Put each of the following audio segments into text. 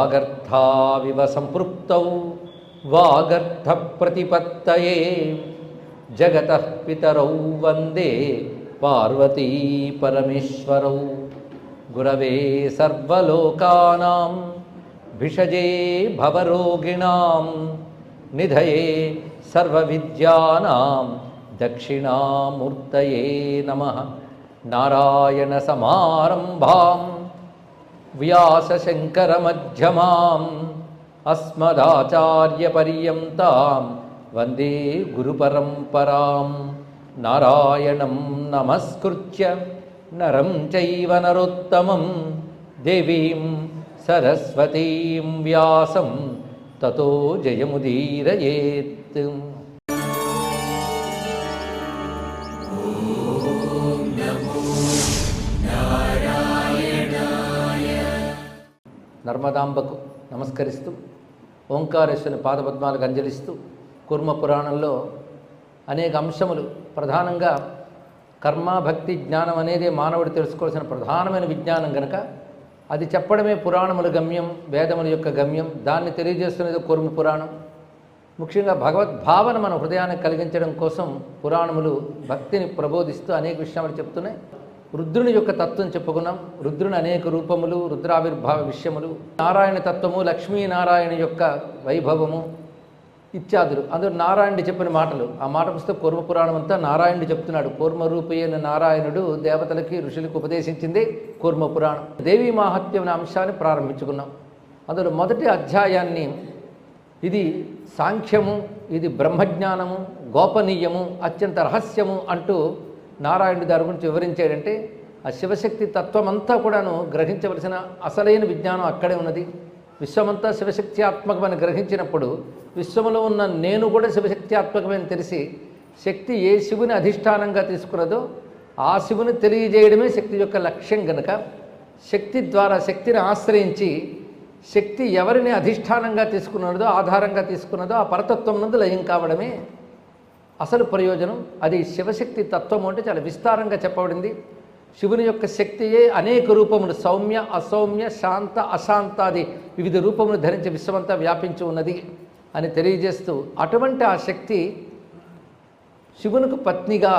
వాగర్థావివ సంపృక్తౌ వాగర్థ ప్రతిపత్తయే జగతః పితరౌ వందే పార్వతీ పరమేశ్వరౌ గురవే సర్వలోకానాం భిషజే భవరోగిణాం నిధయే సర్వవిద్యానాం దక్షిణామూర్తయే నమః. నారాయణ సమారంభాం వ్యాసశంకరమధ్యమాం అస్మదాచార్యపర్యంతాం వందే గురుపరంపరాం. నారాయణం నమస్కృత్య నరం చైవ నరోత్తమం దేవీం సరస్వతీం వ్యాసం తతో జయముదీరయేత్. నర్మదాంబకు నమస్కరిస్తూ ఓంకారేశ్వరుని పాదపద్మాలకు అంజలిస్తూ కూర్మ పురాణంలో అనేక అంశములు, ప్రధానంగా కర్మ భక్తి జ్ఞానం అనేది మానవుడు తెలుసుకోవాల్సిన ప్రధానమైన విజ్ఞానం కనుక అది చెప్పడమే పురాణముల గమ్యం, వేదముల యొక్క గమ్యం. దాన్ని తెలియజేస్తున్నది కూర్మ పురాణం. ముఖ్యంగా భగవద్భావన మన హృదయాన్ని కలిగించడం కోసం పురాణములు భక్తిని ప్రబోధిస్తూ అనేక విషయాలు చెప్తున్నాయి. రుద్రుని యొక్క తత్వం చెప్పుకున్నాం. రుద్రుని అనేక రూపములు, రుద్రావిర్భావ విషయములు, నారాయణ తత్వము, లక్ష్మీనారాయణ యొక్క వైభవము ఇత్యాదులు. అందులో నారాయణుడు చెప్పిన మాటలు, ఆ మాట పుస్తకం కూర్మ పురాణం అంతా నారాయణుడు చెప్తున్నాడు. కూర్మరూపి అయిన నారాయణుడు దేవతలకి ఋషులకు ఉపదేశించిందే కూర్మ పురాణం. దేవీ మాహాత్మ్యం అనే అంశాన్ని ప్రారంభించుకున్నాం. అందులో మొదటి అధ్యాయాన్ని ఇది సాంఖ్యము, ఇది బ్రహ్మజ్ఞానము, గోపనీయము, అత్యంత రహస్యము అంటూ నారాయణుడి దాని గురించి వివరించాడంటే ఆ శివశక్తి తత్వం అంతా కూడాను గ్రహించవలసిన అసలైన విజ్ఞానం అక్కడే ఉన్నది. విశ్వమంతా శివశక్త్యాత్మకమని గ్రహించినప్పుడు విశ్వములో ఉన్న నేను కూడా శివశక్త్యాత్మకమని తెలిసి శక్తి ఏ శివుని అధిష్టానంగా తీసుకున్నదో ఆ శివుని తెలియజేయడమే శక్తి యొక్క లక్ష్యం గనుక శక్తి ద్వారా శక్తిని ఆశ్రయించి శక్తి ఎవరిని అధిష్టానంగా తీసుకున్నదో, ఆధారంగా తీసుకున్నదో ఆ పరతత్వం నందు లయం కావడమే అసలు ప్రయోజనం. అది శివశక్తి తత్వము అంటే చాలా విస్తారంగా చెప్పబడింది. శివుని యొక్క శక్తియే అనేక రూపములు, సౌమ్య, అసౌమ్య, శాంత, అశాంతాది వివిధ రూపములు ధరించి విశ్వమంతా వ్యాపించి ఉన్నది అని తెలియజేస్తూ, అటువంటి ఆ శక్తి శివునికి పత్నిగా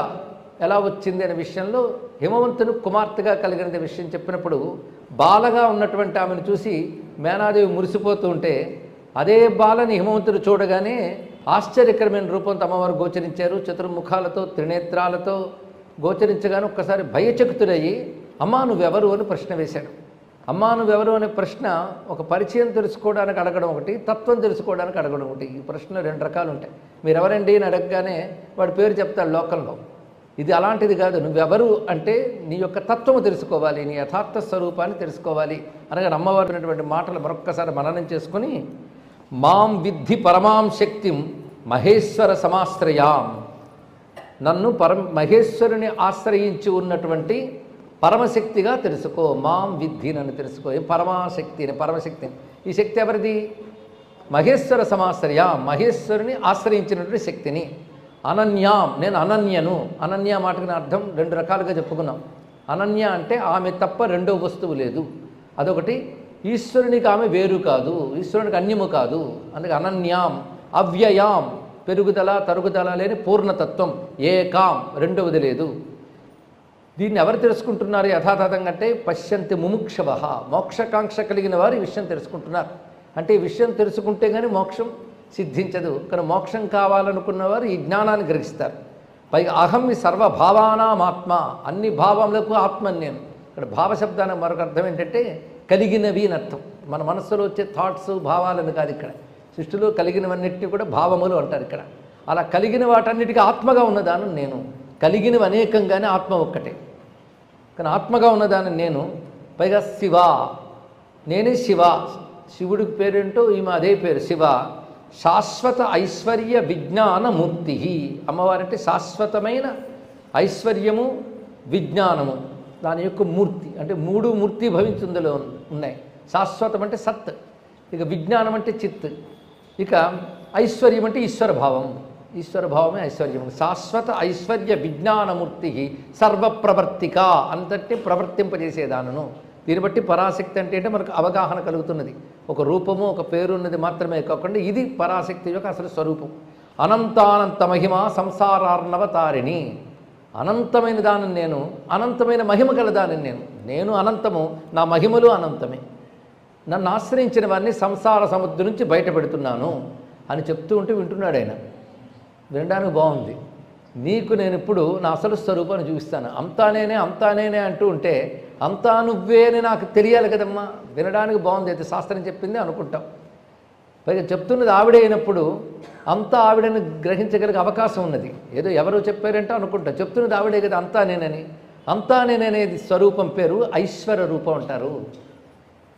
ఎలా వచ్చింది అనే విషయంలో హిమవంతుని కుమార్తెగా కలిగిన విషయం చెప్పినప్పుడు బాలగా ఉన్నటువంటి ఆమెను చూసి మేనాదేవి మురిసిపోతూ ఉంటే అదే బాలని హిమవంతుడు చూడగానే ఆశ్చర్యకరమైన రూపంతో అమ్మవారు గోచరించారు. చతుర్ముఖాలతో, త్రినేత్రాలతో గోచరించగానే ఒక్కసారి భయచకితుడయ్యి అమ్మా నువ్వెవరు అని ప్రశ్న వేశాడు. అమ్మా నువ్వెవరు అనే ప్రశ్న ఒక పరిచయం తెలుసుకోవడానికి అడగడం ఒకటి, తత్వం తెలుసుకోవడానికి అడగడం ఒకటి. ఈ ప్రశ్నలు రెండు రకాలు ఉంటాయి. మీరు ఎవరండి అని అడగగానే వాడి పేరు చెప్తాడు లోకల్లో. ఇది అలాంటిది కాదు. నువ్వెవరు అంటే నీ యొక్క తత్వము తెలుసుకోవాలి, నీ యథార్థ స్వరూపాన్ని తెలుసుకోవాలి అనగా అమ్మవారు అనేటువంటి మాటలు మరొక్కసారి మననం చేసుకుని మాం విద్ధి పరమాం శక్తిం మహేశ్వర సమాశ్రయాం, నన్ను మహేశ్వరుని ఆశ్రయించి ఉన్నటువంటి పరమశక్తిగా తెలుసుకో. మాం విద్ధి, నన్ను తెలుసుకో. పరమాశక్తిని, పరమశక్తిని. ఈ శక్తి ఎవరిది? మహేశ్వర సమాశ్రయాం, మహేశ్వరుని ఆశ్రయించినటువంటి శక్తిని. అనన్యాం, నేను అనన్యను. అనన్య మాటకి అర్థం రెండు రకాలుగా చెప్పుకున్నాం. అనన్య అంటే ఆమె తప్ప రెండో వస్తువు లేదు. అదొకటి. ఈశ్వరునికి ఆమె వేరు కాదు, ఈశ్వరునికి అన్యము కాదు. అందుకే అనన్యాం. అవ్యయాం, పెరుగుదల తరుగుదల లేని పూర్ణతత్వం. ఏకాం, రెండవది లేదు. దీన్ని ఎవరు తెలుసుకుంటున్నారు యథాతథంగా అంటే పశ్యంతి ముముక్షవ, మోక్షకాంక్ష కలిగిన వారు ఈ విషయం తెలుసుకుంటున్నారు. అంటే ఈ విషయం తెలుసుకుంటే కానీ మోక్షం సిద్ధించదు. కానీ మోక్షం కావాలనుకున్నవారు ఈ జ్ఞానాన్ని గ్రహిస్తారు. పైగా అహం ఈ సర్వభావానాం ఆత్మ, అన్ని భావములకు ఆత్మని నేను. ఇక్కడ భావశబ్దానికి మరొక అర్థం ఏంటంటే కలిగినవి అని అర్థం. మన మనస్సులో వచ్చే థాట్స్, భావాలను కాదు. ఇక్కడ సృష్టిలో కలిగినవన్నిటినీ కూడా భావములు అంటారు. ఇక్కడ అలా కలిగిన వాటన్నిటికీ ఆత్మగా ఉన్నదాను నేను. కలిగినవి అనేకంగానే ఆత్మ ఒక్కటే. కానీ ఆత్మగా ఉన్నదాన్ని నేను. పైగా శివ, నేనే శివ. శివుడికి పేరేంటో ఈమె అదే పేరు శివ. శాశ్వత ఐశ్వర్య విజ్ఞానమూర్తి. అమ్మవారంటే శాశ్వతమైన ఐశ్వర్యము, విజ్ఞానము, దాని యొక్క మూర్తి. అంటే మూడు మూర్తి భవించుందులో ఉన్నాయి. శాశ్వతం అంటే సత్, ఇక విజ్ఞానం అంటే చిత్, ఇక ఐశ్వర్యం అంటే ఈశ్వరభావం. ఈశ్వరభావమే ఐశ్వర్యం. శాశ్వత ఐశ్వర్య విజ్ఞానమూర్తి సర్వప్రవర్తిక, అంతటి ప్రవర్తింపజేసేదానను. దీన్ని బట్టి పరాశక్తి అంటే మనకు అవగాహన కలుగుతున్నది. ఒక రూపము ఒక పేరు ఉన్నది మాత్రమే కాకుండా ఇది పరాశక్తి యొక్క అసలు స్వరూపం. అనంతానంత మహిమ సంసారార్ణవతారిణి. అనంతమైన దానిని నేను, అనంతమైన మహిమ గల దానిని నేను అనంతము, నా మహిమలు అనంతమే. నన్ను ఆశ్రయించిన వారిని సంసార సముద్రం నుంచి బయటపెడుతున్నాను అని చెప్తూ ఉంటే వింటున్నాడు ఆయన. వినడానికి బాగుంది. నీకు నేను ఇప్పుడు నా అసలు స్వరూపాన్ని చూపిస్తాను. అంతా నేనే అంటూ ఉంటే అంతా నువ్వే అని నాకు తెలియాలి కదమ్మా. వినడానికి బాగుంది, అయితే శాస్త్రం చెప్పింది అనుకుంటాం. పైగా చెప్తున్నది ఆవిడే అయినప్పుడు అంతా ఆవిడని గ్రహించగలిగే అవకాశం ఉన్నది. ఏదో ఎవరో చెప్పారంటే అనుకుంటా, చెప్తున్నది ఆవిడే కదా అంతా నేనని. అంతా నేననేది స్వరూపం పేరు ఐశ్వర్య రూపం అంటారు.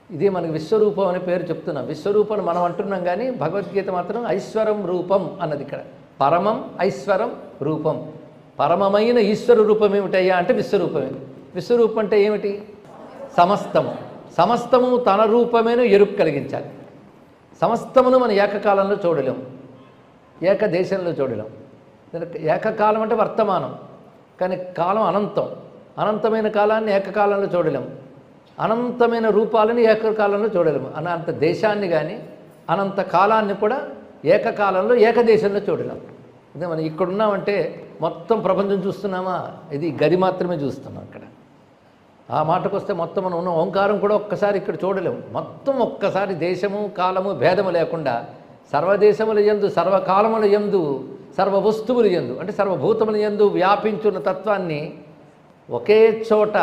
ఇది మనకి విశ్వరూపం అనే పేరు చెప్తున్నాం. విశ్వరూపం మనం అంటున్నాం, కానీ భగవద్గీత మాత్రం ఐశ్వరం రూపం అన్నది. ఇక్కడ పరమం ఐశ్వరం రూపం. పరమమైన ఈశ్వర రూపం ఏమిటయ్యా అంటే విశ్వరూపమే. విశ్వరూపం అంటే ఏమిటి? సమస్తము. సమస్తము తన రూపమేను ఎరుకు కలిగించాలి. సమస్తమును మనం ఏకకాలంలో చూడలేము, ఏకదేశంలో చూడలేం. ఏకకాలం అంటే వర్తమానం, కానీ కాలం అనంతం. అనంతమైన కాలాన్ని ఏకకాలంలో చూడలేము, అనంతమైన రూపాలని ఏకకాలంలో చూడలేము. అనంత దేశాన్ని కానీ అనంత కాలాన్ని కూడా ఏకకాలంలో ఏకదేశంలో చూడలేం. అదే మనం ఇక్కడున్నామంటే మొత్తం ప్రపంచం చూస్తున్నామా? ఇది గది మాత్రమే చూస్తున్నాం. అక్కడ ఆ మాటకు వస్తే మొత్తం మనం ఉన్న ఓంకారం కూడా ఒక్కసారి ఇక్కడ చూడలేము. మొత్తం ఒక్కసారి దేశము కాలము భేదము లేకుండా సర్వదేశముల యందు సర్వకాలముల యందు సర్వ వస్తువులు యందు అంటే సర్వభూతముల యందు వ్యాపించున్న తత్వాన్ని ఒకే చోట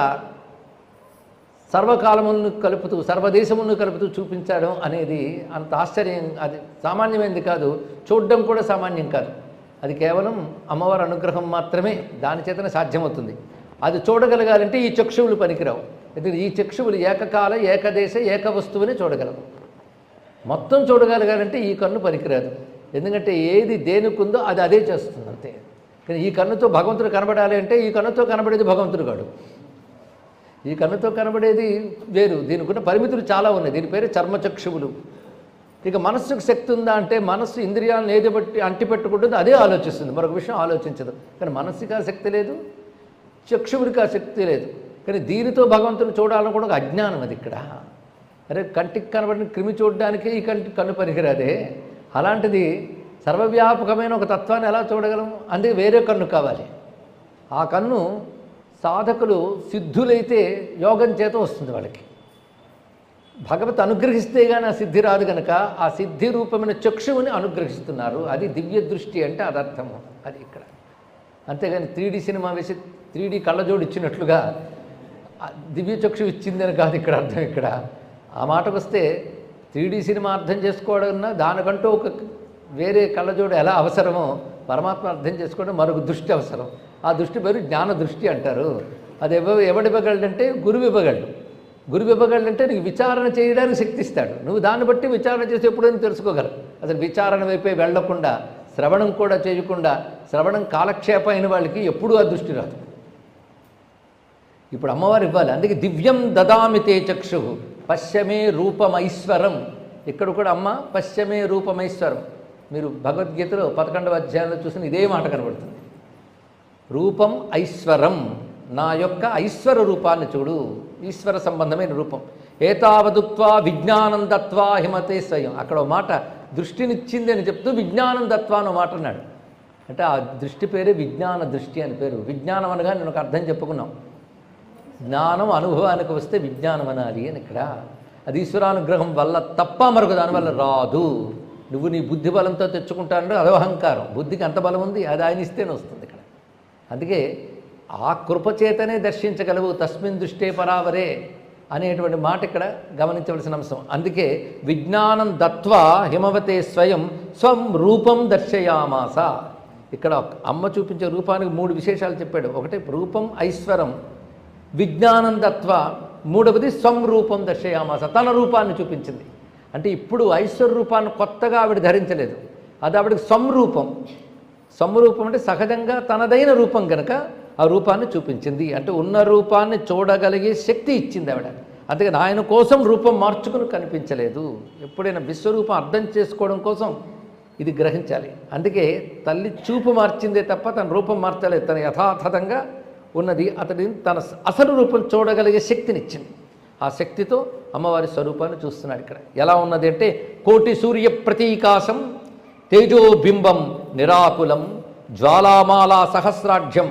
సర్వకాలములను కలుపుతూ సర్వదేశములను కలుపుతూ చూపించడం అనేది అంత ఆశ్చర్యం. అది సామాన్యమైనది కాదు, చూడడం కూడా సామాన్యం కాదు. అది కేవలం అమ్మవారి అనుగ్రహం మాత్రమే దాని చేతనే సాధ్యమవుతుంది. అది చూడగలగాలంటే ఈ చక్షువులు పనికిరావు. ఎందుకంటే ఈ చక్షువులు ఏకకాల ఏకదేశ ఏక వస్తువుని చూడగలవు. మొత్తం చూడగలగాలంటే ఈ కన్ను పనికిరాదు. ఎందుకంటే ఏది దేనికుందో అది అదే చేస్తుంది అంతే. కానీ ఈ కన్నుతో భగవంతుడు కనబడాలి అంటే ఈ కన్నుతో కనబడేది భగవంతుడు కాడు. ఈ కన్నుతో కనబడేది వేరు. దీనికున్న పరిమితులు చాలా ఉన్నాయి. దీని పేరు చర్మచక్షువులు. ఇక మనస్సుకు శక్తి ఉందా అంటే మనస్సు ఇంద్రియాలను ఏది బట్టి అంటిపెట్టుకుంటుందో అదే ఆలోచిస్తుంది, మరొక విషయం ఆలోచించదు. కానీ మనస్సుకి ఆ శక్తి లేదు, చక్షువుడికి ఆ శక్తి లేదు. కానీ దీనితో భగవంతుని చూడాలని కూడా ఒక అజ్ఞానం. అది ఇక్కడ అరే కంటికి కనబడిన క్రిమి చూడడానికి ఈ కన్ను పనికిరాదే. అలాంటిది సర్వవ్యాపకమైన ఒక తత్వాన్ని ఎలా చూడగలం? అందుకే వేరే కన్ను కావాలి. ఆ కన్ను సాధకులు సిద్ధులైతే యోగం చేత వస్తుంది వాళ్ళకి. భగవత్ అనుగ్రహిస్తే కానీ ఆ సిద్ధి రాదు కనుక ఆ సిద్ధి రూపమైన చక్షువుని అనుగ్రహిస్తున్నారు. అది దివ్య దృష్టి అంటే అదర్థము. అది ఇక్కడ అంతేగాని 3D సినిమా వేసి 3D కళ్ళజోడు ఇచ్చినట్లుగా దివ్య చక్షు ఇచ్చిందని కాదు ఇక్కడ అర్థం. ఇక్కడ ఆ మాటకు వస్తే 3D సినిమా అర్థం చేసుకోవడం దానికంటూ ఒక వేరే కళ్ళజోడు ఎలా అవసరమో పరమాత్మ అర్థం చేసుకోవడం మరొక దృష్టి అవసరం. ఆ దృష్టి పేరు జ్ఞాన దృష్టి అంటారు. అది ఎవడివ్వగలడంటే గురువు ఇవ్వగలడు. గురువు ఇవ్వగలడంటే నీకు విచారణ చేయడానికి శక్తి ఇస్తాడు. నువ్వు దాన్ని బట్టి విచారణ చేసి ఎప్పుడైనా తెలుసుకోగలవు. అసలు విచారణ వైపే వెళ్లకుండా శ్రవణం కూడా చేయకుండా శ్రవణం కాలక్షేపం అయిన వాళ్ళకి ఎప్పుడూ ఆ దృష్టి రాదు. ఇప్పుడు అమ్మవారు ఇవ్వాలి. అందుకే దివ్యం దదామి తే చక్షు పశ్యమే రూపమైశ్వరం. ఇక్కడ కూడా అమ్మ పశ్యమే రూపమైశ్వరం. మీరు భగవద్గీతలో 11వ అధ్యాయంలో చూసిన ఇదే మాట కనబడుతుంది. రూపం ఐశ్వరం, నా యొక్క ఐశ్వర రూపాన్ని చూడు. ఈశ్వర సంబంధమైన రూపం. ఏతావదుత్వా విజ్ఞానం దత్వా హిమతే స్వయం. అక్కడ ఒక మాట దృష్టినిచ్చింది అని చెప్తూ విజ్ఞానం దత్వా అని మాట అన్నాడు. అంటే ఆ దృష్టి పేరే విజ్ఞాన దృష్టి అని పేరు. విజ్ఞానం అనగా నేను ఒక అర్థం చెప్పుకున్నాం. జ్ఞానం అనుభవానికి వస్తే విజ్ఞానం అనాలి అని ఇక్కడ. అది ఈశ్వరానుగ్రహం వల్ల తప్ప మరొక దానివల్ల రాదు. నువ్వు నీ బుద్ధి బలంతో తెచ్చుకుంటానంటే అదో అహంకారం. బుద్ధికి అంత బలం ఉంది, అది ఆయన ఇస్తేనే వస్తుంది ఇక్కడ. అందుకే ఆ కృపచేతనే దర్శించగలవు. తస్మిన్ దృష్టే పరావరే అనేటువంటి మాట ఇక్కడ గమనించవలసిన అంశం. అందుకే విజ్ఞానం దత్వా హిమవతే స్వయం స్వం రూపం దర్శయామాస. ఇక్కడ అమ్మ చూపించే రూపానికి 3 విశేషాలు చెప్పాడు. ఒకటి రూపం ఐశ్వరం, విజ్ఞానం దత్వా, మూడవది స్వం రూపం దర్శయామాస, తన రూపాన్ని చూపించింది. అంటే ఇప్పుడు ఐశ్వర్య రూపాన్ని కొత్తగా ఆవిడ ధరించలేదు, అది ఆవిడకి సంరూపం. సంరూపం అంటే సహజంగా తనదైన రూపం కనుక ఆ రూపాన్ని చూపించింది. అంటే ఉన్న రూపాన్ని చూడగలిగే శక్తి ఇచ్చింది ఆవిడ. అందుకని ఆయన కోసం రూపం మార్చుకుని కనిపించలేదు. ఎప్పుడైనా విశ్వరూపం అర్థం చేసుకోవడం కోసం ఇది గ్రహించాలి. అందుకే తల్లి చూపు మార్చిందే తప్ప తన రూపం మార్చలేదు. తన యథాతథంగా ఉన్నది అతడిని తన అసలు రూపం చూడగలిగే శక్తినిచ్చింది. ఆ శక్తితో అమ్మవారి స్వరూపాన్ని చూస్తున్నాడు. ఇక్కడ ఎలా ఉన్నది అంటే కోటి సూర్య ప్రతీకాశం తేజోబింబం నిరాకులం జ్వాలామాలా సహస్రాఢ్యం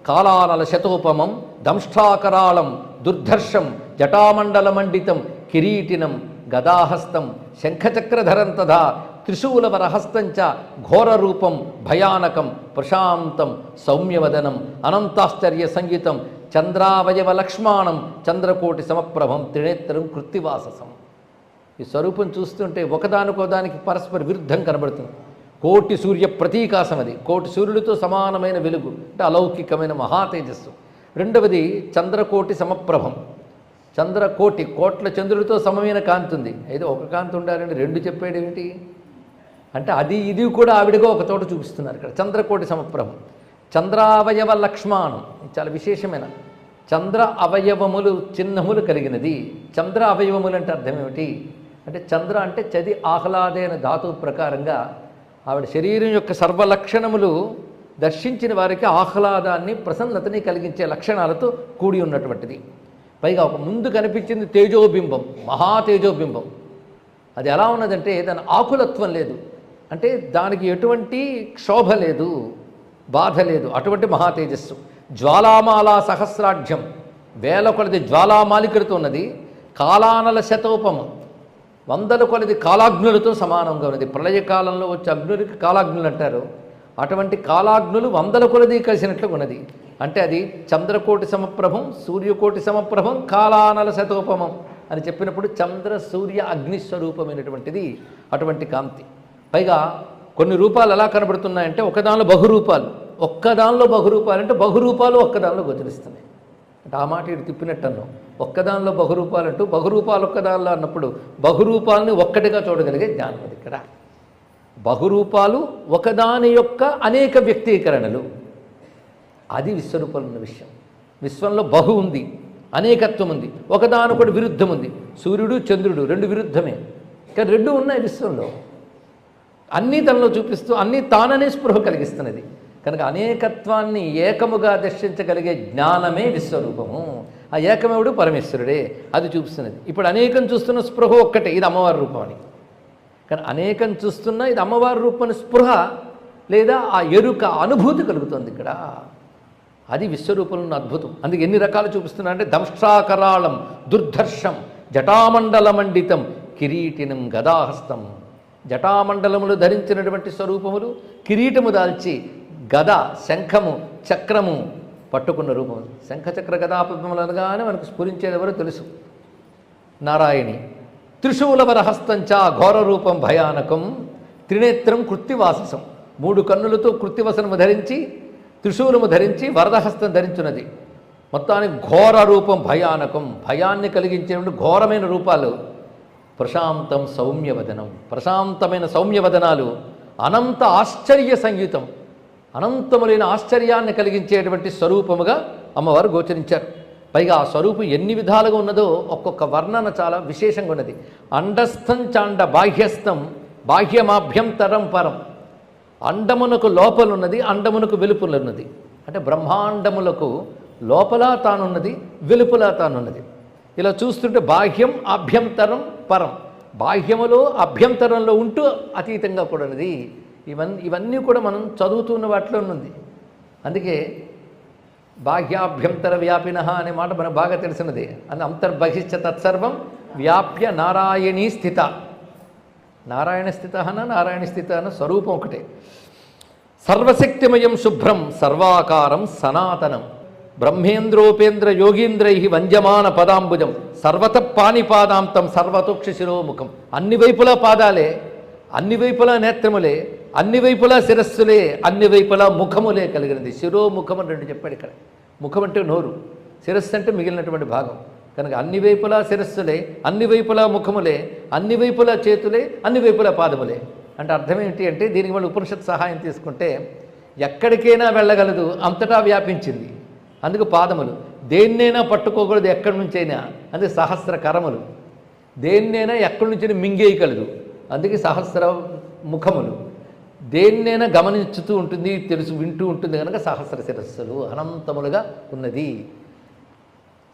కాలానల శతోపమం దంష్టాకరాళం దుర్ధర్షం జటామండలమండితం కిరీటినం గదాహస్తం శంఖచక్రధరం తథా త్రిశూలవరహస్తంచ ఘోరరూపం భయానకం ప్రశాంతం సౌమ్యవదనం అనంతాశ్చర్య సంగీతం చంద్రావయవ లక్ష్మాణం చంద్రకోటి సమప్రభం త్రినేత్రం కృత్తివాససం. ఈ స్వరూపం చూస్తుంటే ఒకదానికోదానికి పరస్పర విరుద్ధం కనబడుతుంది. కోటి సూర్య ప్రతీకాశం, అది కోటి సూర్యుడితో సమానమైన వెలుగు, అంటే అలౌకికమైన మహాతేజస్సు. రెండవది చంద్రకోటి సమప్రభం, చంద్రకోటి కోట్ల చంద్రుడితో సమమైన కాంతి ఉంది. అయితే ఒక కాంతి ఉండాలంటే రెండు చెప్పేది ఏమిటి అంటే అది ఇది కూడా ఆవిడగా ఒక చోట చూపిస్తున్నారు ఇక్కడ. చంద్రకోటి సమప్రభం చంద్రావయవ లక్ష్మాణం, చాలా విశేషమైన చంద్ర అవయవములు చిహ్నములు కలిగినది. చంద్ర అవయవములు అంటే అర్థం ఏమిటి అంటే చంద్ర అంటే చది ఆహ్లాదైన ధాతువు ప్రకారంగా ఆవిడ శరీరం యొక్క సర్వలక్షణములు దర్శించిన వారికి ఆహ్లాదాన్ని ప్రసన్నతని కలిగించే లక్షణాలతో కూడి ఉన్నటువంటిది. పైగా ఒక ముందు కనిపించింది తేజోబింబం, మహాతేజోబింబం. అది ఎలా ఉన్నదంటే దాని ఆకులత్వం లేదు, అంటే దానికి ఎటువంటి క్షోభ లేదు, బాధ లేదు, అటువంటి మహాతేజస్సు. జ్వాలామాలా సహస్రాఢ్యం, వేల కొలది జ్వాలామాలికలతో ఉన్నది. కాలానల శతోపమం, వందల కొలది కాలాగ్నులతో సమానంగా ఉన్నది. ప్రళయకాలంలో వచ్చే అగ్నులకి కాలాగ్నులు అంటారు. అటువంటి కాలాగ్నులు వందల కొలది కలిసినట్లుగా ఉన్నది. అంటే అది చంద్రకోటి సమప్రభం, సూర్యకోటి సమప్రభం, కాలానల శతోపమం అని చెప్పినప్పుడు చంద్ర సూర్య అగ్నిస్వరూపమైనటువంటిది అటువంటి కాంతి. పైగా కొన్ని రూపాలు ఎలా కనబడుతున్నాయంటే ఒకదానిలో బహురూపాలు, ఒక్కదానిలో బహురూపాలు అంటే బహురూపాలు ఒక్కదానిలో గోచరిస్తున్నాయి. అంటే ఆ మాట ఇటు తిప్పినట్టు అన్నాం. ఒక్కదానిలో బహురూపాలు అంటూ బహురూపాలు ఒక్కదానిలో అన్నప్పుడు బహురూపాలని ఒక్కటిగా చూడగలిగే జ్ఞానం అది. ఇక్కడ బహురూపాలు ఒకదాని యొక్క అనేక వ్యక్తీకరణలు, అది విశ్వరూపంలో ఉన్న విషయం. విశ్వంలో బహు ఉంది, అనేకత్వం ఉంది, ఒకదానొకటి విరుద్ధం ఉంది. సూర్యుడు చంద్రుడు రెండు విరుద్ధమే, కానీ రెండు ఉన్నాయి విశ్వంలో. అన్నీ తనలో చూపిస్తూ అన్నీ తాననే స్పృహ కలిగిస్తున్నది. కనుక అనేకత్వాన్ని ఏకముగా దర్శించగలిగే జ్ఞానమే విశ్వరూపము. ఆ ఏకమేవుడు పరమేశ్వరుడే, అది చూపిస్తున్నది. ఇప్పుడు అనేకం చూస్తున్న స్పృహ ఒక్కటే, ఇది అమ్మవారి రూపం అని. కానీ అనేకం చూస్తున్నా ఇది అమ్మవారి రూపం స్పృహ లేదా ఆ ఎరుక అనుభూతి కలుగుతుంది ఇక్కడ. అది విశ్వరూపంలో అద్భుతం. అందుకే ఎన్ని రకాలు చూపిస్తున్నా అంటే దంష్ట్రాకరాళం దుర్ధర్షం జటామండలమండితం కిరీటినం గదాహస్తం. జటామండలములు ధరించినటువంటి స్వరూపములు, కిరీటము దాల్చి గద శంఖము చక్రము పట్టుకున్న రూపం. శంఖచక్ర గదాపద్మములు అనగానే మనకు స్ఫురించేదెవరో తెలుసు, నారాయణి. త్రిశూలవరహస్తంచ ఘోర రూపం భయానకం త్రినేత్రం కృత్తివాససం. మూడు కన్నులతో కృత్తివసనము ధరించి త్రిశూలము ధరించి వరదహస్తం ధరించున్నది. మొత్తానికి ఘోర రూపం భయానకం, భయాన్ని కలిగించేటువంటి ఘోరమైన రూపాలు. ప్రశాంతం సౌమ్యవదనం, ప్రశాంతమైన సౌమ్యవదనాలు. అనంత ఆశ్చర్య సంయుతం, అనంతములైన ఆశ్చర్యాన్ని కలిగించేటువంటి స్వరూపముగా అమ్మవారు గోచరించారు. పైగా ఆ స్వరూపం ఎన్ని విధాలుగా ఉన్నదో ఒక్కొక్క వర్ణన చాలా విశేషంగా ఉన్నది. అండస్థం చాండ బాహ్యస్థం బాహ్యమాభ్యంతరం పరం. అండమునకు లోపలున్నది, అండమునకు వెలుపులున్నది. అంటే బ్రహ్మాండములకు లోపల తానున్నది, వెలుపుల తానున్నది. ఇలా చూస్తుంటే బాహ్యం అభ్యంతరం పరం, బాహ్యములో అభ్యంతరంలో ఉంటూ అతీతంగా కూడా ఉన్నది. ఇవన్నీ కూడా మనం చదువుతున్న వాటిలో ఉన్నది. అందుకే బాహ్యాభ్యంతర వ్యాపిన అనే మాట మనకు బాగా తెలిసినది. అని అంతర్బహిష్ట తత్సర్వం వ్యాప్య నారాయణీ స్థిత. నారాయణ స్థిత నారాయణ స్థిత అన్న స్వరూపం ఒకటే. సర్వశక్తిమయం శుభ్రం సర్వాకారం సనాతనం బ్రహ్మేంద్రోపేంద్ర యోగీంద్రై వంజమాన పదాంబుజం సర్వత పానిపాదాంతం సర్వతోక్ష శిరోముఖం. అన్ని వైపులా పాదాలే, అన్ని వైపులా నేత్రములే, అన్ని వైపులా శిరస్సులే, అన్ని వైపులా ముఖములే కలిగినది. శిరోముఖం అని రెండు చెప్పాడు ఇక్కడ. ముఖం అంటే నోరు, శిరస్సు అంటే మిగిలినటువంటి భాగం. కనుక అన్ని వైపులా శిరస్సులే, అన్ని వైపులా ముఖములే, అన్ని వైపులా చేతులే, అన్ని వైపులా పాదములే. అంటే అర్థం ఏంటి అంటే దీనికి మళ్ళీ ఉపనిషత్ సహాయం తీసుకుంటే ఎక్కడికైనా వెళ్ళగలదు, అంతటా వ్యాపించింది. అందుకు పాదములు. దేన్నైనా పట్టుకోకూడదు ఎక్కడి నుంచైనా, అందుకే సహస్ర కరములు. దేన్నైనా ఎక్కడి నుంచి మింగేయగలదు, అందుకే సహస్ర ముఖములు. దేన్నైనా గమనించుతూ ఉంటుంది, తెలుసు వింటూ ఉంటుంది కనుక సహస్ర శిరస్సులు అనంతములుగా ఉన్నది.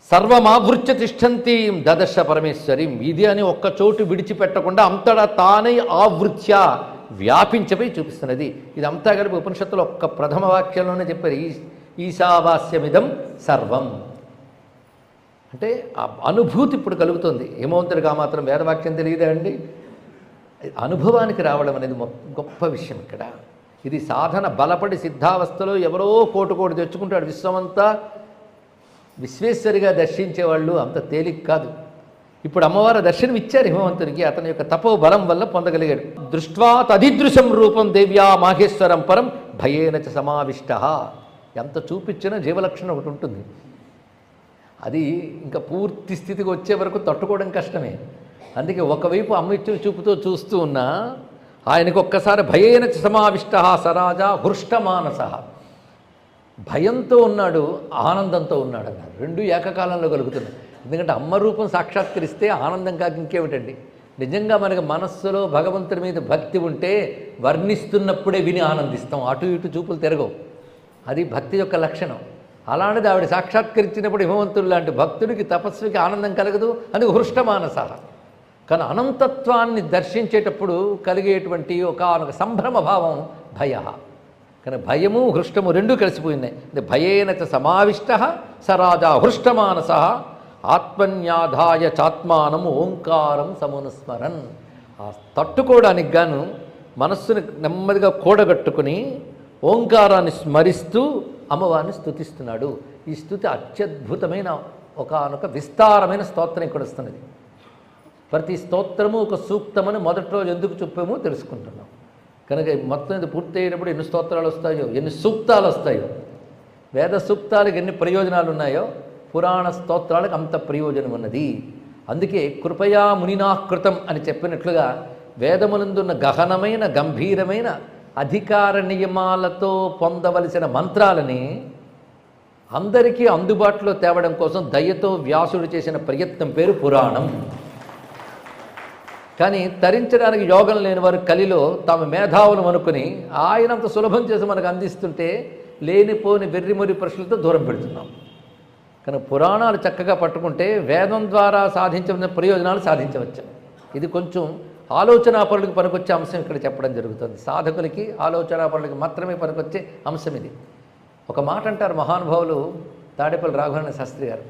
సర్వమావృత్య తిష్టంతీం దదర్శ పరమేశ్వరీం. ఇది అని ఒక్క చోటు విడిచిపెట్టకుండా అంతటా తానే ఆవృత్య వ్యాపించబోయి చూపిస్తున్నది. ఇది అంతా కలిపి ఉపనిషత్తులో ఒక్క ప్రథమ వాక్యంలోనే చెప్పారు, ఈశావాస్యమిదం సర్వం. అంటే ఆ అనుభూతి ఇప్పుడు కలుగుతుంది. హేమవంతుడికి ఆ మాత్రం వేదవాక్యం తెలియదా అండి? అనుభవానికి రావడం అనేది గొప్ప విషయం ఇక్కడ. ఇది సాధన బలపడి సిద్ధావస్థలో ఎవరో కోటి తెచ్చుకుంటాడు. విశ్వమంతా విశ్వేశ్వరిగా దర్శించేవాళ్ళు అంత తేలిక కాదు. ఇప్పుడు అమ్మవారు దర్శనం ఇచ్చారు హిమవంతునికి, అతని యొక్క తపో బలం వల్ల పొందగలిగాడు. దృష్ట్వా తదిదృశం రూపం దేవ్యా మాహేశ్వరం పరం భయేన చ సమావిష్ట. ఎంత చూపించినా జీవలక్షణం ఒకటి ఉంటుంది. అది ఇంకా పూర్తి స్థితికి వచ్చే వరకు తట్టుకోవడం కష్టమే. అందుకే ఒకవైపు అమ్మ ఇచ్చిన చూపుతో చూస్తూ ఉన్నా ఆయనకు ఒక్కసారి భయేన చ సమావిష్ట సరాజా హృష్టమానస. భయంతో ఉన్నాడు, ఆనందంతో ఉన్నాడు అన్నారు. రెండు ఏకకాలంలో కలుగుతున్నాయి. ఎందుకంటే అమ్మ రూపం సాక్షాత్కరిస్తే ఆనందం కాక ఇంకేమిటండి. నిజంగా మనకి మనస్సులో భగవంతుడి మీద భక్తి ఉంటే వర్ణిస్తున్నప్పుడే విని ఆనందిస్తాం, అటు ఇటు చూపులు తిరగవు. అది భక్తి యొక్క లక్షణం. అలాంటిది ఆవిడ సాక్షాత్కరించినప్పుడు హిమవంతుడు లాంటి భక్తుడికి తపస్వికి ఆనందం కలగదు. అది హృష్టమానస. కానీ అనంతత్వాన్ని దర్శించేటప్పుడు కలిగేటువంటి ఒక సంభ్రమ భావం భయ. కానీ భయము హృష్టము రెండూ కలిసిపోయినాయి. భయేన చ సమావిష్ట సరాజా హృష్టమానస ఆత్మన్యాధాయ చాత్మానం ఓంకారం సమునుస్మరన్. ఆ తట్టుకోవడానికి గాను మనస్సుని నెమ్మదిగా కూడగట్టుకుని ఓంకారాన్ని స్మరిస్తూ అమ్మవారిని స్తుతిస్తున్నాడు. ఈ స్తుతి అత్యద్భుతమైన ఒకనొక విస్తారమైన స్తోత్రం ఇక్కడ వస్తున్నది. ప్రతి స్తోత్రము ఒక సూక్తమని మొదటి రోజు ఎందుకు చెప్పామో తెలుసుకుంటున్నాం. కనుక మొత్తం ఇది పూర్తయ్యేటప్పుడు ఎన్ని స్తోత్రాలు వస్తాయో, ఎన్ని సూక్తాలు వస్తాయో, వేద సూక్తాలకు ఎన్ని ప్రయోజనాలు ఉన్నాయో పురాణ స్తోత్రాలకు అంత ప్రయోజనం ఉన్నది. అందుకే కృపయా మునినాకృతం అని చెప్పినట్లుగా వేదమునందున్న గహనమైన గంభీరమైన అధికార నియమాలతో పొందవలసిన మంత్రాలని అందరికీ అందుబాటులో తేవడం కోసం దయతో వ్యాసుడు చేసిన ప్రయత్నం పేరు పురాణం. కానీ తరించడానికి యోగం లేని వారు కలిలో తమ మేధావులు అనుకుని ఆయనంత సులభం చేసి మనకు అందిస్తుంటే లేనిపోని వెర్రిమొరి ప్రశ్నలతో దూరం పెడుతున్నాం. కానీ పురాణాలు చక్కగా పట్టుకుంటే వేదం ద్వారా సాధించిన ప్రయోజనాలు సాధించవచ్చు. ఇది కొంచెం ఆలోచనాపరులకు పనికొచ్చే అంశం ఇక్కడ చెప్పడం జరుగుతుంది. సాధకులకి ఆలోచనాపరులకి మాత్రమే పనికొచ్చే అంశం ఇది. ఒక మాట అంటారు మహానుభావులు తాడేపల్లి రాఘవేంద్ర శాస్త్రి గారు,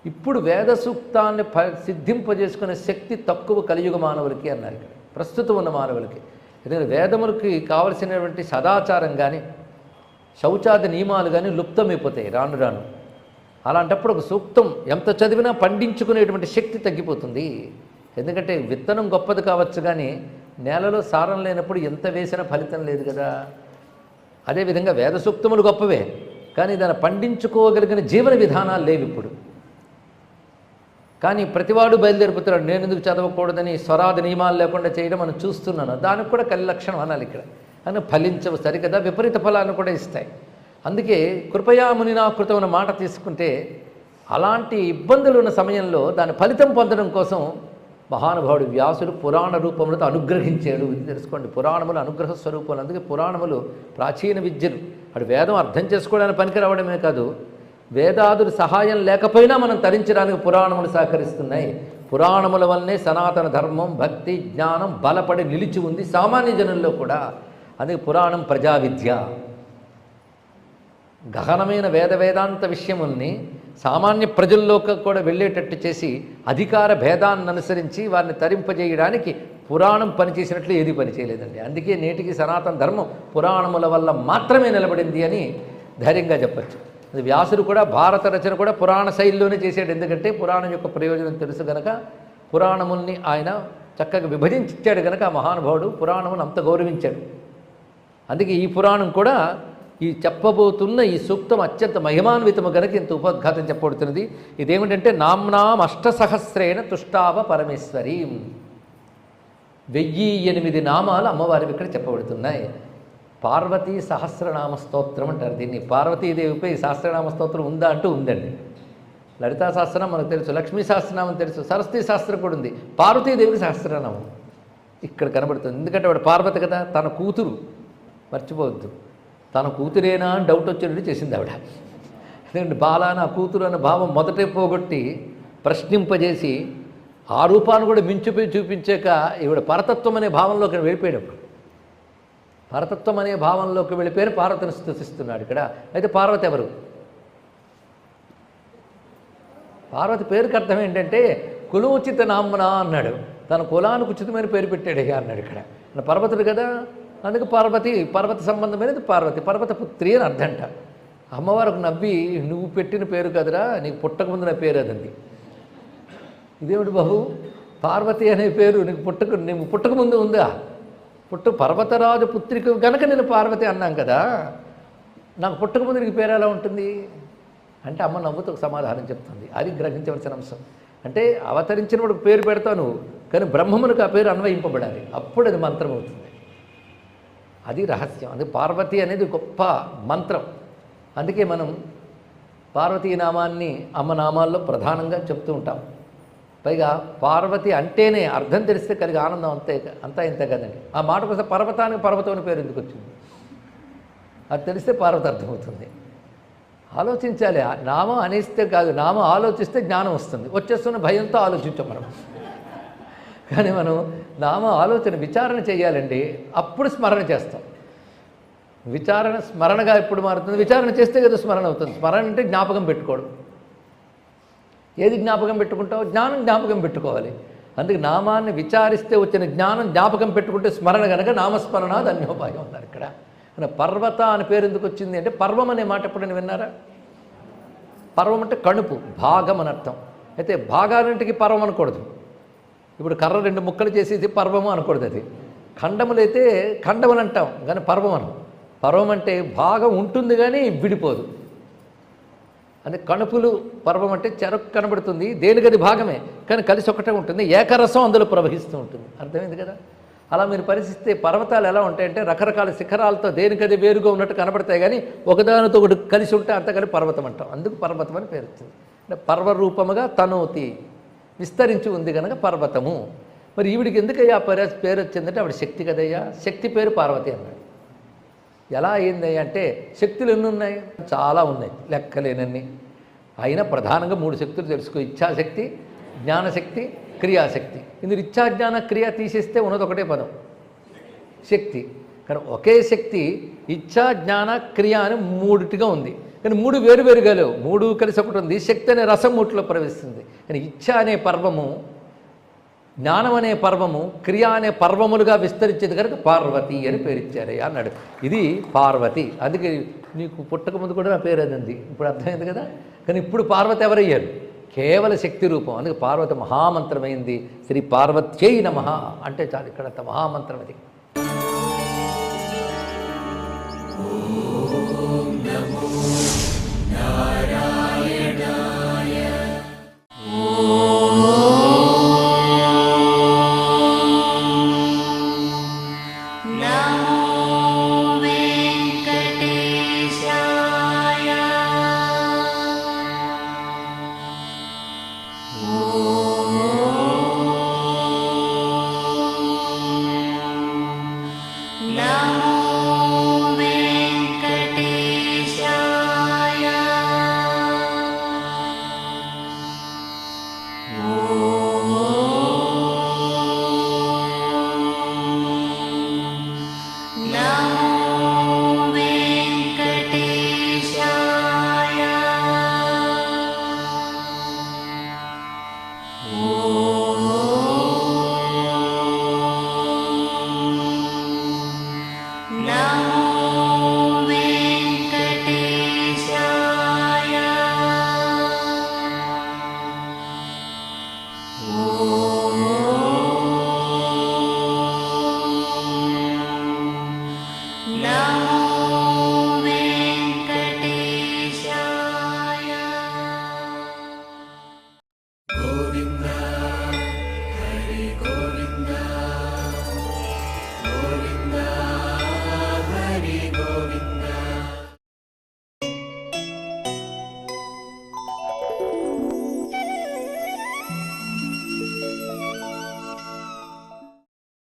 ఇప్పుడు వేద సూక్తాన్ని సిద్ధింపజేసుకునే శక్తి తక్కువ కలియుగ మానవులకి అన్నారు. ఇక్కడ ప్రస్తుతం ఉన్న మానవులకి. ఎందుకంటే వేదములకి కావలసినటువంటి సదాచారం కానీ శౌచాది నియమాలు కానీ లుప్తమైపోతాయి రాను రాను. అలాంటప్పుడు ఒక సూక్తం ఎంత చదివినా పండించుకునేటువంటి శక్తి తగ్గిపోతుంది. ఎందుకంటే విత్తనం గొప్పది కావచ్చు కానీ నేలలో సారం లేనప్పుడు ఎంత వేసినా ఫలితం లేదు కదా. అదేవిధంగా వేద సూక్తములు గొప్పవే, కానీ దాన్ని పండించుకోగలిగిన జీవన విధానాలు లేవు ఇప్పుడు. కానీ ప్రతివాడు బయలుదేరిపోతున్నాడు, నేను ఎందుకు చదవకూడదని స్వరాది నియమాలు లేకుండా చేయడం మనం చూస్తున్నాను. దానికి కూడా కలి లక్షణం అనాలి ఇక్కడ. అని ఫలించవు సరికదా, విపరీత ఫలాన్ని కూడా ఇస్తాయి. అందుకే కృపయామునినాకృతం అన్న మాట తీసుకుంటే అలాంటి ఇబ్బందులు ఉన్న సమయంలో దాని ఫలితం పొందడం కోసం మహానుభావుడు వ్యాసుడు పురాణ రూపములతో అనుగ్రహించాడు. ఇది తెలుసుకోండి, పురాణములు అనుగ్రహ స్వరూపాలు. అందుకే పురాణములు ప్రాచీన విద్యలు. అటు వేదం అర్థం చేసుకోవడానికి పనికి రావడమే కాదు, వేదాదుల సహాయం లేకపోయినా మనం తరించడానికి పురాణములు సహకరిస్తున్నాయి. పురాణముల వల్లనే సనాతన ధర్మం, భక్తి, జ్ఞానం బలపడి నిలిచి ఉంది సామాన్య జనుల్లో కూడా. అందుకే పురాణం ప్రజా విద్య. గహనమైన వేదాంత విషయముల్ని సామాన్య ప్రజల్లోకి కూడా వెళ్ళేటట్టు చేసి అధికార భేదాన్ని అనుసరించి వారిని తరింపజేయడానికి పురాణం పనిచేసినట్లు ఏది పనిచేయలేదండి. అందుకే నేటికి సనాతన ధర్మం పురాణముల వల్ల మాత్రమే నిలబడింది అని ధైర్యంగా చెప్పచ్చు. వ్యాసుడు కూడా భారత రచన కూడా పురాణ శైలిలోనే చేశాడు. ఎందుకంటే పురాణం యొక్క ప్రయోజనం తెలుసు గనక పురాణముల్ని ఆయన చక్కగా విభజించాడు గనక ఆ మహానుభావుడు పురాణమును అంత గౌరవించాడు. అందుకే ఈ పురాణం కూడా ఈ చెప్పబోతున్న ఈ సూక్తం అత్యంత మహిమాన్వితము గనక ఇంత ఉపద్ఘాతం చెప్పబడుతున్నది. ఇదేమిటంటే నామ్నాం అష్టసహస్రేణ తుష్టావ పరమేశ్వరీం. 1008 నామాలు అమ్మవారివి ఇక్కడ చెప్పబడుతున్నాయి. పార్వతీ సహస్రనామ స్తోత్రం అంటారు దీన్ని. పార్వతీదేవిపై సహస్రనామ స్తోత్రం ఉందా అంటూ ఉందండి. లలితా సహస్రనామం మనకు తెలుసు, లక్ష్మీ సహస్రనామం తెలుసు, సరస్వతీ సహస్రం కూడా ఉంది. పార్వతీదేవికి సహస్రనామం ఇక్కడ కనబడుతుంది. ఎందుకంటే వాడు పార్వతి కదా, తన కూతురు, మర్చిపోవద్దు. తన కూతురేనా అని డౌట్ వచ్చేటట్టు చేసింది ఆవిడ. ఎందుకంటే బాల నా కూతురు అన్న భావం మొదటే పోగొట్టి ప్రశ్నింపజేసి ఆ రూపాన్ని కూడా మించిపోయి చూపించాక ఈవిడ పరతత్వం అనే భావంలోకి వెళ్ళిపోయేటప్పుడు పరతత్వం అనే భావంలోకి వెళ్ళిపోయి పార్వతిని స్తుతిస్తున్నాడు ఇక్కడ. అయితే పార్వతి ఎవరు? పార్వతి పేరుకి అర్థం ఏంటంటే కులోచిత నామ్న అన్నాడు. తన కులానికి ఉచితమైన పేరు పెట్టాడు అన్నాడు ఇక్కడ. పర్వతుడు కదా, అందుకు పార్వతి, పర్వత సంబంధమైనది పార్వతి, పర్వతపుత్రి అని అర్థంట. అమ్మవారికి నవ్వి నువ్వు పెట్టిన పేరు కదరా, నీకు పుట్టకముందు నా పేరు అదండి. ఇదేమిటి బాబు, పార్వతి అనే పేరు నీకు పుట్టకముందు ఉందా? పర్వతరాజు పుత్రిక కనుక నేను పార్వతి అన్నాం కదా, నాకు పుట్టకముందు నీకు పేరు ఎలా ఉంటుంది అంటే అమ్మ నవ్వుతూ సమాధానం చెప్తుంది. అది గ్రహించవలసిన అంశం. అంటే అవతరించినప్పుడు పేరు పెడతాను, కానీ బ్రహ్మమునికి ఆ పేరు అన్వయింపబడాలి, అప్పుడు అది మంత్రం అవుతుంది. అది రహస్యం. అది పార్వతి అనేది గొప్ప మంత్రం. అందుకే మనం పార్వతీ నామాన్ని అమ్మ నామాల్లో ప్రధానంగా చెప్తూ ఉంటాం. పైగా పార్వతి అంటేనే అర్థం తెలిస్తే కలిగే ఆనందం అంతా ఇంత కదండి. ఆ మాట కోసం పర్వతానికి పర్వతం అని పేరు ఎందుకు వచ్చింది? అది తెలిస్తే పార్వతి అర్థమవుతుంది. ఆలోచించాలి. నామం అనేస్తే కాదు, నామం ఆలోచిస్తే జ్ఞానం వస్తుంది. వచ్చేస్తున్న భయంతో ఆలోచించాం మనం. కానీ మనం నామం ఆలోచన విచారణ చేయాలండి, అప్పుడు స్మరణ చేస్తాం. విచారణ స్మరణగా ఎప్పుడు మారుతుంది? విచారణ చేస్తే కదా స్మరణ అవుతుంది. స్మరణ అంటే జ్ఞాపకం పెట్టుకోవడం. ఏది జ్ఞాపకం పెట్టుకుంటావు? జ్ఞానం జ్ఞాపకం పెట్టుకోవాలి. అందుకే నామాన్ని విచారిస్తే వచ్చిన జ్ఞానం జ్ఞాపకం పెట్టుకుంటే స్మరణ కనుక నామస్మరణ ధన్యోపాయం ఉన్నారు ఇక్కడ. పర్వత అని పేరు ఎందుకు వచ్చింది అంటే పర్వం అనే మాట ఎప్పుడైనా విన్నారా? పర్వం అంటే కణుపు, భాగం అని అర్థం. అయితే భాగాలంటికి పర్వం అనకూడదు. ఇప్పుడు కర్ర 2 ముక్కలు చేసేది పర్వము అనకూడదు. అది ఖండములైతే ఖండం అని అంటాం, కానీ పర్వం అనం. పర్వం అంటే భాగం ఉంటుంది కానీ విడిపోదు. అంటే కణుపులు పర్వం అంటే చెరకు కనబడుతుంది, దేనికది భాగమే, కానీ కలిసి ఒకటే ఉంటుంది, ఏకరసం అందులో ప్రవహిస్తూ ఉంటుంది. అర్థమైంది కదా? అలా మీరు పరిశీలిస్తే పర్వతాలు ఎలా ఉంటాయంటే రకరకాల శిఖరాలతో దేనికది వేరుగా ఉన్నట్టు కనబడతాయి, కానీ ఒకదానితో ఒకటి కలిసి ఉంటే అంత కలిసి పర్వతం అంటాం. అందుకు పర్వతం అని పేరు వచ్చింది. అంటే పర్వరూపముగా తనోతి విస్తరించి ఉంది కనుక పర్వతము. మరి ఈవిడికి ఎందుకయ్యా పేరు వచ్చిందంటే ఆవిడ శక్తి కదయ్యా, శక్తి పేరు పార్వతి అన్నాడు. ఎలా అయిందయ్యా అంటే శక్తులు ఎన్ని ఉన్నాయి? చాలా ఉన్నాయి, లెక్కలేనన్ని. అయినా ప్రధానంగా 3 శక్తులు తెలుసుకో: ఇచ్ఛాశక్తి, జ్ఞానశక్తి, క్రియాశక్తి. ఇందులో ఇచ్ఛా జ్ఞాన క్రియ తీసేస్తే ఉన్నది ఒకటే పదం, శక్తి. కానీ ఒకే శక్తి ఇచ్ఛా జ్ఞాన క్రియ అని 3టిగా ఉంది, కానీ 3 వేరువేరుగా లేవు. 3 కలిసి ఒకటి ఉంది. శక్తి అనే రసం 3లో ప్రవేశిస్తుంది. కానీ ఇచ్ఛ అనే పర్వము, జ్ఞానం అనే పర్వము, క్రియ అనే పర్వములుగా విస్తరించేది కనుక పార్వతి అని పేరిచ్చారయ్యా అన్నాడు. ఇది పార్వతి. అందుకే నీకు పుట్టకముందు కూడా నా పేరు అదండి. ఇప్పుడు అర్థమైంది కదా? కానీ ఇప్పుడు పార్వతి ఎవరయ్యారు? కేవల శక్తి రూపం. అందుకే పార్వతి మహామంత్రమైంది. శ్రీ పార్వత్యై నమః అంటే చాలు. ఇక్కడ మహామంత్రం అది.